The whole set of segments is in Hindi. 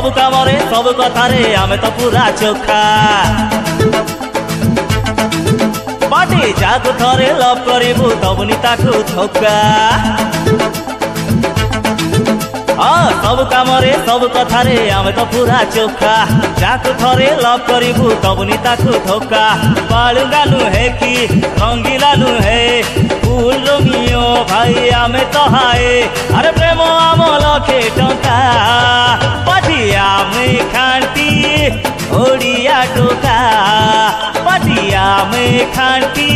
सब कामरे सब कथारे आमे तो पूरा चोखा पाटी जाकु थरे लव करिबु तबुनी ताकु धोखा सब कामरे सब कथारे आमे तो पूरा चोखा जाकु थरे लव करिबु तबुनी ताकु धोखा बालुगा नुहे कि रंगीला नुहे फूल रोमियो भाई आमे तो हाय अरे प्रेम आम लखे टंका पाटी आमे खांटी ओडिया टोका पाटी आमे खांटी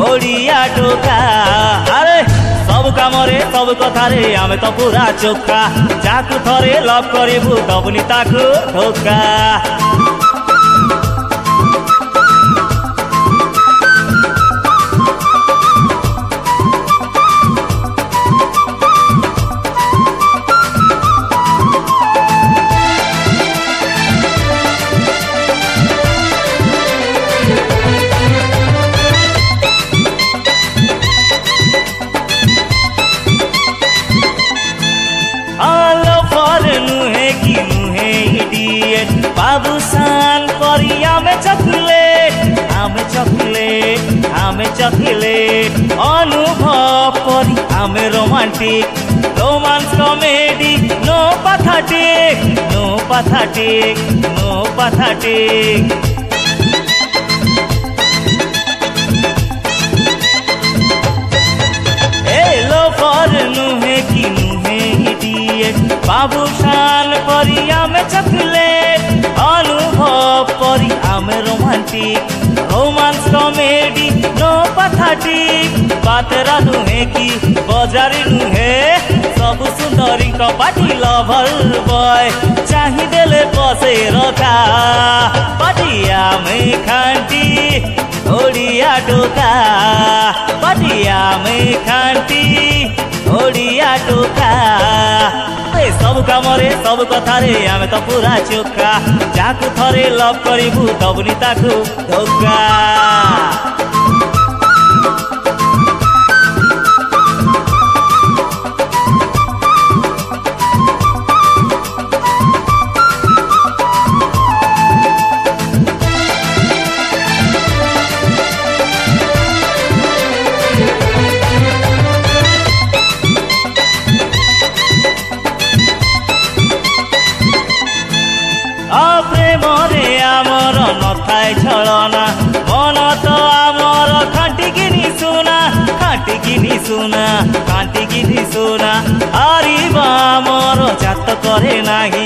ओडिया टोका अरे सब कामरे सब कथारे आमे तो पूरा चोखा जाकु थरे लव करिबु तबुनी ताकु धोखा बाबू सान करी आमे चॉकलेट अनुभव करी आमे रोमांटिक रोमांस कॉमेडी नो pathetic लो फॉर नुहे की नुहे इडियट बाबू सान करी आमे चॉकलेट अनुभव करी आमे रोमांटिक रोमांस कॉमेडी नो pathetic बातेरा नुहे की बजारी नुहे सब सुंदरी पाटी लवर बॉय चाही देले बसे रखा पाटी आमे खांटी ओडिया टोका पाटी आमे खांटी ओडिया टोका सब कामरे सब कथारे आमे तो पूरा चोखा जाकु थरे लव करिबु तबुनी ताकु धोखा प्रेमरे आमर नथाय छलना मन तो आमर खांटिकिनी सुना हारिबा आमर जात करे नाही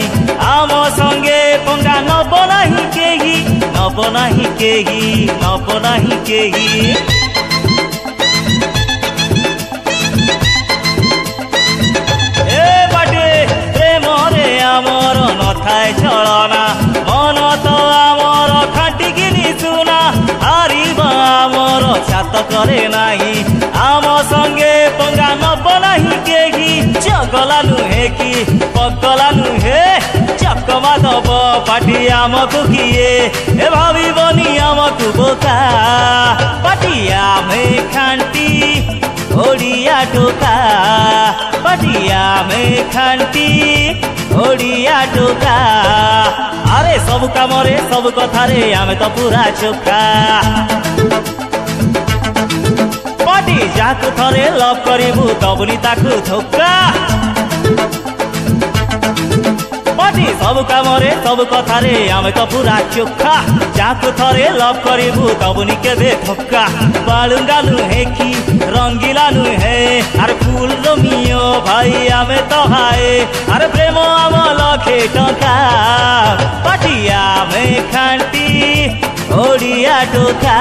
आम संगे पंगा नब नाही केही ए बाटे प्रेमरे आमर नथाय छलना मन तो आमर खांटिकिनी सुना हारिबा आमर जात करे नाही आम संगे पंगा नब नाही केही चगला नुहे कि पगला नुहे चकमा दब पाटी आमकु किए ए भाविबनी आमकु बोका पाटी आमे खांटी ओडिया टोका पाटी आमे खांटी ओडिया टोका अरे सब कामरे सब कथारे आमे तो पूरा चोखा पाटी जाकु थरे लव करिबु तबुनी ताकु धोखा पाटी सब कामरे सब कथारे आमे तो पूरा चोखा जाकु थरे लव करिबु तबुनी केबे धोखा बालुगा नुहे कि रंगीला नुहे अरे फूल रोमियो भाई आमे तो हाय अरे प्रेम आम लखे टंका पाटी आमे खांटी ओडिया टोका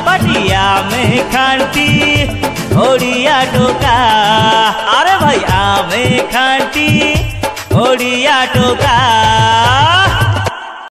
पाटी आमे खांटी ओडिया टोका अरे भाई आमे खांटी ओडिया टोका।